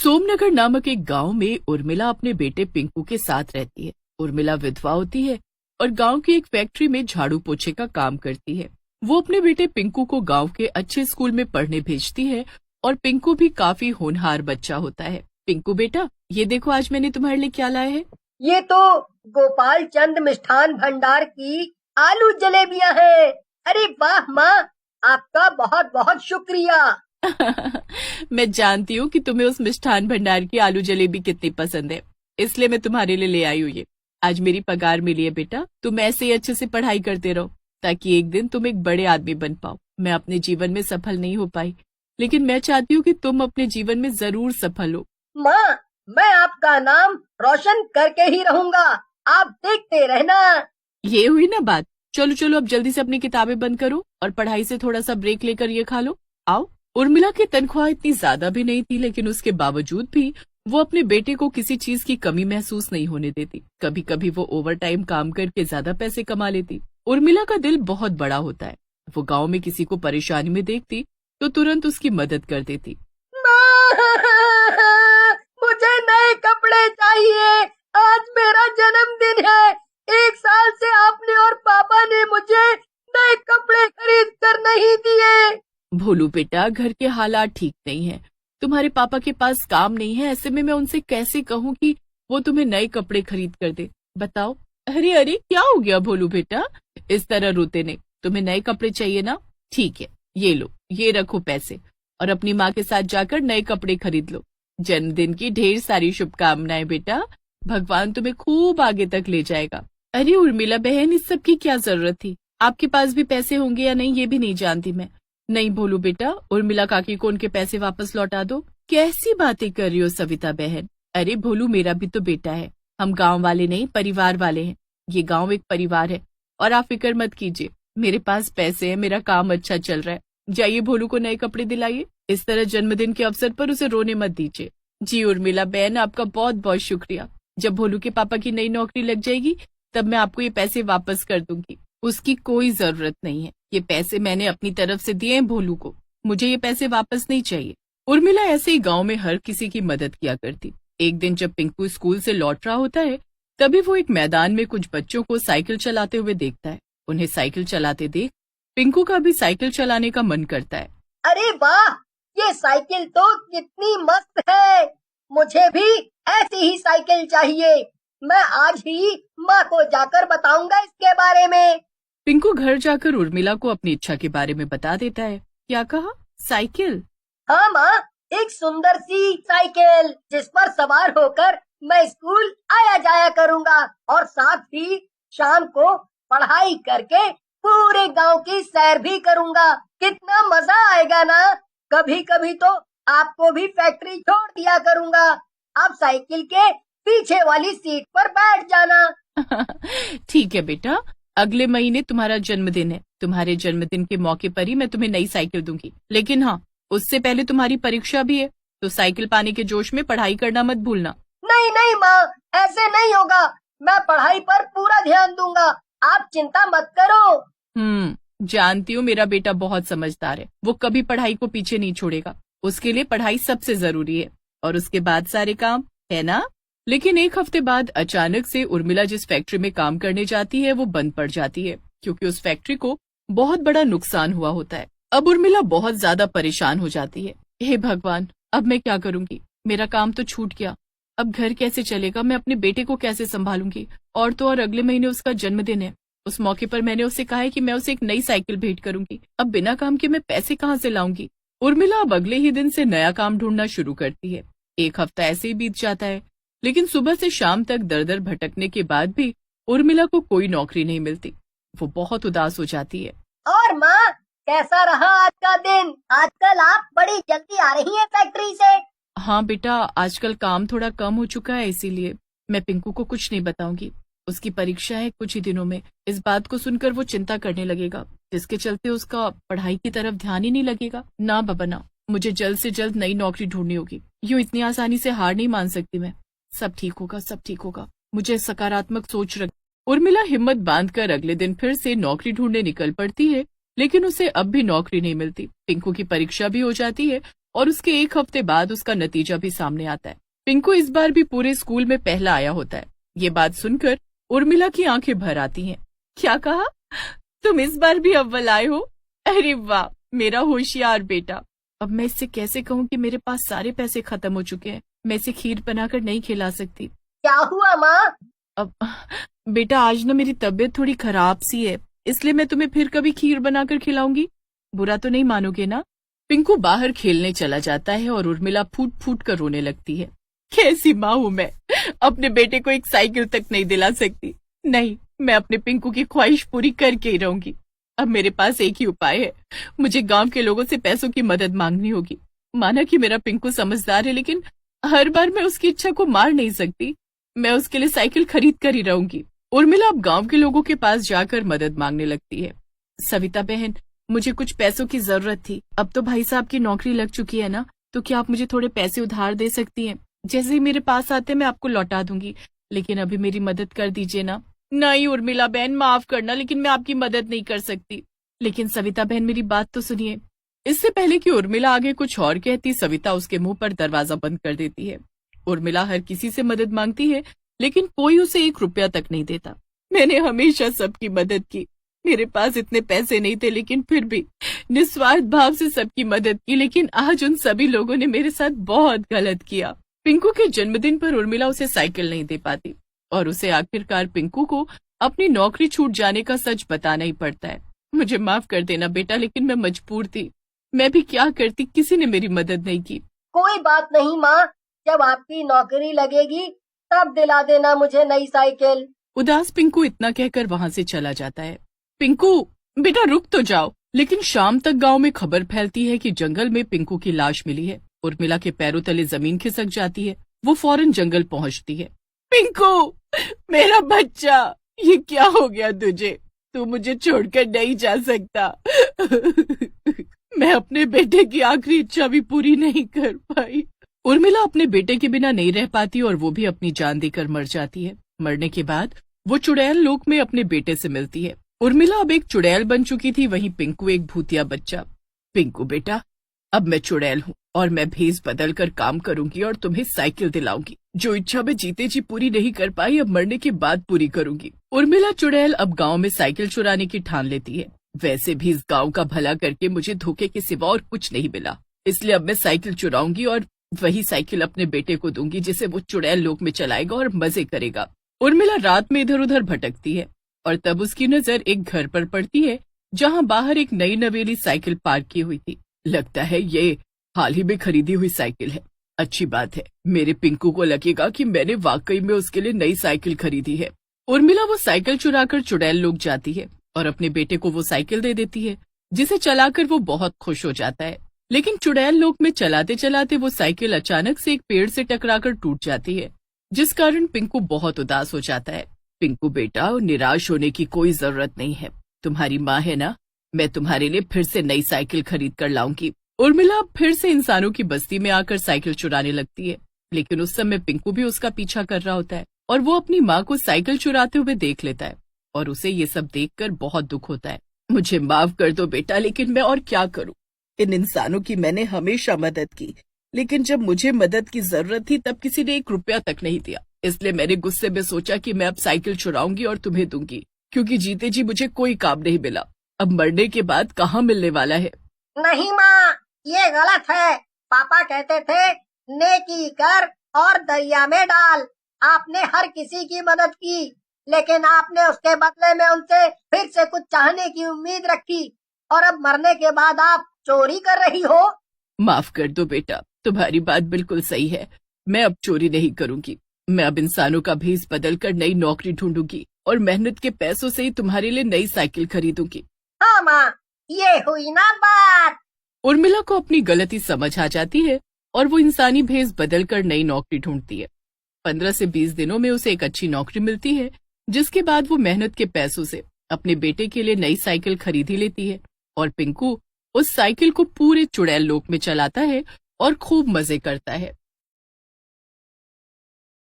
सोमनगर नामक एक गांव में उर्मिला अपने बेटे पिंकू के साथ रहती है। उर्मिला विधवा होती है और गांव की एक फैक्ट्री में झाड़ू पोछे का काम करती है। वो अपने बेटे पिंकू को गांव के अच्छे स्कूल में पढ़ने भेजती है और पिंकू भी काफी होनहार बच्चा होता है। पिंकू बेटा, ये देखो आज मैंने तुम्हारे लिए क्या लाया है। ये तो गोपाल चंद मिष्ठान भंडार की आलू जलेबियां हैं। अरे वाह माँ, आपका बहुत बहुत शुक्रिया। मैं जानती हूँ कि तुम्हें उस मिष्ठान भंडार की आलू जलेबी कितनी पसंद है, इसलिए मैं तुम्हारे लिए ले आई हूँ ये। आज मेरी पगार मिली है बेटा, तुम ऐसे ही अच्छे से पढ़ाई करते रहो ताकि एक दिन तुम एक बड़े आदमी बन पाओ। मैं अपने जीवन में सफल नहीं हो पाई, लेकिन मैं चाहती हूँ कि तुम अपने जीवन में जरूर सफल हो। माँ, मैं आपका नाम रोशन करके ही रहूंगा, आप देखते रहना। ये हुई ना बात। चलो चलो अब जल्दी से अपनी किताबें बंद करो और पढ़ाई से थोड़ा सा ब्रेक लेकर ये खा लो। आओ। उर्मिला की तनख्वाह इतनी ज्यादा भी नहीं थी, लेकिन उसके बावजूद भी वो अपने बेटे को किसी चीज की कमी महसूस नहीं होने देती। कभी कभी वो ओवर टाइम काम करके ज्यादा पैसे कमा लेती। उर्मिला का दिल बहुत बड़ा होता है। वो गांव में किसी को परेशानी में देखती तो तुरंत उसकी मदद कर देती। मुझे नए कपड़े चाहिए, आज मेरा जन्मदिन है। 1 साल से आपने और पापा ने मुझे नए कपड़े खरीद कर नहीं दिए। भोलू बेटा, घर के हालात ठीक नहीं है, तुम्हारे पापा के पास काम नहीं है, ऐसे में मैं उनसे कैसे कहूँ कि वो तुम्हें नए कपड़े खरीद कर दे। बताओ। अरे अरे, क्या हो गया भोलू बेटा, इस तरह रोते नहीं। तुम्हें नए कपड़े चाहिए ना? ठीक है, ये लो, ये रखो पैसे और अपनी माँ के साथ जाकर नए कपड़े खरीद लो। जन्मदिन की ढेर सारी शुभकामनाएं बेटा, भगवान तुम्हें खूब आगे तक ले जाएगा। अरे उर्मिला बहन, इस सब की क्या जरूरत थी? आपके पास भी पैसे होंगे या नहीं ये भी नहीं जानती मैं। नहीं भोलू बेटा, उर्मिला काकी को उनके पैसे वापस लौटा दो। कैसी बातें कर रही हो सविता बहन? अरे भोलू, मेरा भी तो बेटा है, हम गांव वाले नहीं परिवार वाले हैं। ये गांव एक परिवार है और आप फिक्र मत कीजिए, मेरे पास पैसे है, मेरा काम अच्छा चल रहा है। जाइए भोलू को नए कपड़े दिलाइए। इस तरह जन्मदिन के अवसर पर उसे रोने मत दीजिए। जी उर्मिला बहन, आपका बहुत बहुत शुक्रिया। जब भोलू के पापा की नई नौकरी लग जाएगी तब मैं आपको ये पैसे वापस कर दूंगी। उसकी कोई जरूरत नहीं है, ये पैसे मैंने अपनी तरफ से दिए हैं भोलू को, मुझे ये पैसे वापस नहीं चाहिए। उर्मिला ऐसे ही गांव में हर किसी की मदद किया करती। एक दिन जब पिंकू स्कूल से लौट रहा होता है तभी वो एक मैदान में कुछ बच्चों को साइकिल चलाते हुए देखता है। उन्हें साइकिल चलाते देख पिंकू का भी साइकिल चलाने का मन करता है। अरे वाह, ये साइकिल तो कितनी मस्त है, मुझे भी ऐसी ही साइकिल चाहिए। मैं आज ही माँ को जाकर बताऊंगा इसके बारे में। पिंकू घर जाकर उर्मिला को अपनी इच्छा के बारे में बता देता है। क्या कहा? साइकिल? हाँ माँ, एक सुंदर सी साइकिल जिस पर सवार होकर मैं स्कूल आया जाया करूँगा और साथ ही शाम को पढ़ाई करके पूरे गांव की सैर भी करूँगा। कितना मजा आएगा ना। कभी कभी तो आपको भी फैक्ट्री छोड़ दिया करूँगा, आप साइकिल के पीछे वाली सीट पर बैठ जाना। ठीक है बेटा, अगले महीने तुम्हारा जन्मदिन है, तुम्हारे जन्मदिन के मौके पर ही मैं तुम्हें नई साइकिल दूंगी। लेकिन हाँ, उससे पहले तुम्हारी परीक्षा भी है, तो साइकिल पाने के जोश में पढ़ाई करना मत भूलना। नहीं नहीं माँ, ऐसे नहीं होगा, मैं पढ़ाई पर पूरा ध्यान दूंगा, आप चिंता मत करो। जानती हूँ मेरा बेटा बहुत समझदार है, वो कभी पढ़ाई को पीछे नहीं छोड़ेगा। उसके लिए पढ़ाई सबसे जरूरी है और उसके बाद सारे काम, है ना? लेकिन एक हफ्ते बाद अचानक से उर्मिला जिस फैक्ट्री में काम करने जाती है वो बंद पड़ जाती है, क्योंकि उस फैक्ट्री को बहुत बड़ा नुकसान हुआ होता है। अब उर्मिला बहुत ज्यादा परेशान हो जाती है। हे भगवान, अब मैं क्या करूंगी? मेरा काम तो छूट गया, अब घर कैसे चलेगा? मैं अपने बेटे को कैसे संभालूंगी? और तो और अगले महीने उसका जन्मदिन है। उस मौके पर मैंने उससे कहा है कि मैं उसे एक नई साइकिल भेंट करूंगी। अब बिना काम के मैं पैसे कहाँ से लाऊंगी? उर्मिला अब अगले ही दिन से नया काम ढूंढना शुरू करती है। एक हफ्ता ऐसे ही बीत जाता है, लेकिन सुबह से शाम तक दर दर भटकने के बाद भी उर्मिला को कोई नौकरी नहीं मिलती। वो बहुत उदास हो जाती है। और माँ, कैसा रहा आज का दिन? आजकल आप बड़ी जल्दी आ रही हैं फैक्ट्री से। हाँ बेटा, आजकल काम थोड़ा कम हो चुका है, इसीलिए मैं पिंकू को कुछ नहीं बताऊंगी। उसकी परीक्षा है कुछ ही दिनों में। इस बात को सुनकर वो चिंता करने लगेगा, जिसके चलते उसका पढ़ाई की तरफ ध्यान ही नहीं लगेगा। ना बाबा ना, मुझे जल्द से जल्द नई नौकरी ढूंढनी होगी। यूं इतनी आसानी से हार नहीं मान सकती मैं। सब ठीक होगा, सब ठीक होगा, मुझे सकारात्मक सोच रख। उर्मिला हिम्मत बांधकर अगले दिन फिर से नौकरी ढूंढने निकल पड़ती है, लेकिन उसे अब भी नौकरी नहीं मिलती। पिंकू की परीक्षा भी हो जाती है और उसके एक हफ्ते बाद उसका नतीजा भी सामने आता है। पिंकू इस बार भी पूरे स्कूल में पहला आया होता है। ये बात सुनकर उर्मिला की आंखें भर आती हैं। क्या कहा? तुम इस बार भी अव्वल आए हो? अरे वाह, मेरा होशियार बेटा। अब मैं इससे कैसे कहूँ कि मेरे पास सारे पैसे खत्म हो चुके हैं, मैं इसे खीर बनाकर नहीं खिला सकती। क्या हुआ माँ? अब बेटा, आज ना मेरी तबीयत थोड़ी खराब सी है, इसलिए मैं तुम्हें फिर कभी खीर बनाकर खिलाऊंगी। बुरा तो नहीं मानोगे ना? पिंकू बाहर खेलने चला जाता है और उर्मिला फूट फूट कर रोने लगती है। कैसी माँ हूँ मैं, अपने बेटे को एक साइकिल तक नहीं दिला सकती। नहीं, मैं अपने पिंकू की ख्वाहिश पूरी करके ही रहूंगी। अब मेरे पास एक ही उपाय है, मुझे गांव के लोगों से पैसों की मदद मांगनी होगी। माना कि मेरा पिंकू समझदार है, लेकिन हर बार मैं उसकी इच्छा को मार नहीं सकती। मैं उसके लिए साइकिल खरीद कर ही रहूंगी। उर्मिला अब गांव के लोगों के पास जाकर मदद मांगने लगती है। सविता बहन, मुझे कुछ पैसों की जरूरत थी। अब तो भाई साहब की नौकरी लग चुकी है ना, तो क्या आप मुझे थोड़े पैसे उधार दे सकती हैं? जैसे ही मेरे पास आते मैं आपको लौटा दूंगी, लेकिन अभी मेरी मदद कर दीजिए ना। नहीं उर्मिला बहन, माफ करना, लेकिन मैं आपकी मदद नहीं कर सकती। लेकिन सविता बहन, मेरी बात तो सुनिए। इससे पहले कि उर्मिला आगे कुछ और कहती, सविता उसके मुंह पर दरवाजा बंद कर देती है। उर्मिला हर किसी से मदद मांगती है, लेकिन कोई उसे 1 रुपया तक नहीं देता। मैंने हमेशा सबकी मदद की, मेरे पास इतने पैसे नहीं थे, लेकिन फिर भी निस्वार्थ भाव से सबकी मदद की। लेकिन आज उन सभी लोगों ने मेरे साथ बहुत गलत किया। पिंकू के जन्मदिन पर उर्मिला उसे साइकिल नहीं दे पाती और उसे आखिरकार पिंकू को अपनी नौकरी छूट जाने का सच बताना ही पड़ता है। मुझे माफ कर देना बेटा, लेकिन मैं मजबूर थी। मैं भी क्या करती, किसी ने मेरी मदद नहीं की। कोई बात नहीं माँ, जब आपकी नौकरी लगेगी तब दिला देना मुझे नई साइकिल। उदास पिंकू इतना कहकर वहां से चला जाता है। पिंकू बेटा, रुक तो जाओ। लेकिन शाम तक गांव में खबर फैलती है कि जंगल में पिंकू की लाश मिली है। उर्मिला के पैरों तले जमीन खिसक जाती है। वो फौरन जंगल पहुंचती है। पिंकू, मेरा बच्चा, ये क्या हो गया तुझे? तू मुझे छोड़कर नहीं जा सकता। मैं अपने बेटे की आखिरी इच्छा भी पूरी नहीं कर पाई। उर्मिला अपने बेटे के बिना नहीं रह पाती और वो भी अपनी जान देकर मर जाती है। मरने के बाद वो चुड़ैल लोक में अपने बेटे से मिलती है। उर्मिला अब एक चुड़ैल बन चुकी थी, वहीं पिंकू एक भूतिया बच्चा। पिंकू बेटा, अब मैं चुड़ैल हूँ और मैं भेस बदल कर काम करूंगी और तुम्हें साइकिल दिलाऊंगी। जो इच्छा मैं जीते जी पूरी नहीं कर पाई, अब मरने के बाद पूरी करूंगी। उर्मिला चुड़ैल अब गांव में साइकिल चुराने की ठान लेती है। वैसे भी इस गांव का भला करके मुझे धोखे के सिवा और कुछ नहीं मिला, इसलिए अब मैं साइकिल चुराऊंगी और वही साइकिल अपने बेटे को दूंगी, जिसे वो चुड़ैल लोक में चलाएगा और मजे करेगा। उर्मिला रात में इधर उधर भटकती है और तब उसकी नजर एक घर पर पड़ती है, जहां बाहर एक नई नवेली साइकिल पार्क की हुई थी। लगता है ये हाल ही में खरीदी हुई साइकिल है। अच्छी बात है, मेरे पिंकू को लगेगा कि मैंने वाकई में उसके लिए नई साइकिल खरीदी है। उर्मिला वो साइकिल चुराकर चुड़ैल लोक जाती है और अपने बेटे को वो साइकिल दे देती है, जिसे चलाकर वो बहुत खुश हो जाता है। लेकिन चुड़ैल लोक में चलाते चलाते वो साइकिल अचानक से एक पेड़ से टकराकर टूट जाती है, जिस कारण पिंकू बहुत उदास हो जाता है। पिंकू बेटा, निराश होने की कोई जरूरत नहीं है, तुम्हारी माँ है ना, मैं तुम्हारे लिए फिर से नई साइकिल खरीद कर लाऊंगी। उर्मिला फिर से इंसानों की बस्ती में आकर साइकिल चुराने लगती है, लेकिन उस समय पिंकू भी उसका पीछा कर रहा होता है और वो अपनी माँ को साइकिल चुराते हुए देख लेता है और उसे ये सब देखकर बहुत दुख होता है। मुझे माफ कर दो बेटा, लेकिन मैं और क्या करूं? इन इंसानों की मैंने हमेशा मदद की, लेकिन जब मुझे मदद की जरूरत थी तब किसी ने 1 रुपया तक नहीं दिया। इसलिए मैंने गुस्से में सोचा कि मैं अब साइकिल चुराऊंगी और तुम्हें दूंगी, क्योंकि जीते जी मुझे कोई काम नहीं मिला। अब मरने के बाद कहाँ मिलने वाला है। नहीं माँ, ये गलत है। पापा कहते थे नेकी कर और दरिया में डाल। आपने हर किसी की मदद की, लेकिन आपने उसके बदले में उनसे फिर से कुछ चाहने की उम्मीद रखी और अब मरने के बाद आप चोरी कर रही हो। माफ कर दो बेटा, तुम्हारी बात बिल्कुल सही है। मैं अब चोरी नहीं करूंगी। मैं अब इंसानों का भेस बदल कर नई नौकरी ढूंढूंगी और मेहनत के पैसों से ही तुम्हारे लिए नई साइकिल खरीदूंगी। हाँ माँ, ये हुई ना बात। उर्मिला को अपनी गलती समझ आ जाती है और वो इंसानी भेस बदल कर नई नौकरी ढूंढती है। 15 से 20 दिनों में उसे एक अच्छी नौकरी मिलती है, जिसके बाद वो मेहनत के पैसों से अपने बेटे के लिए नई साइकिल खरीद ही लेती है और पिंकू उस साइकिल को पूरे चुड़ैल लोक में चलाता है और खूब मजे करता है।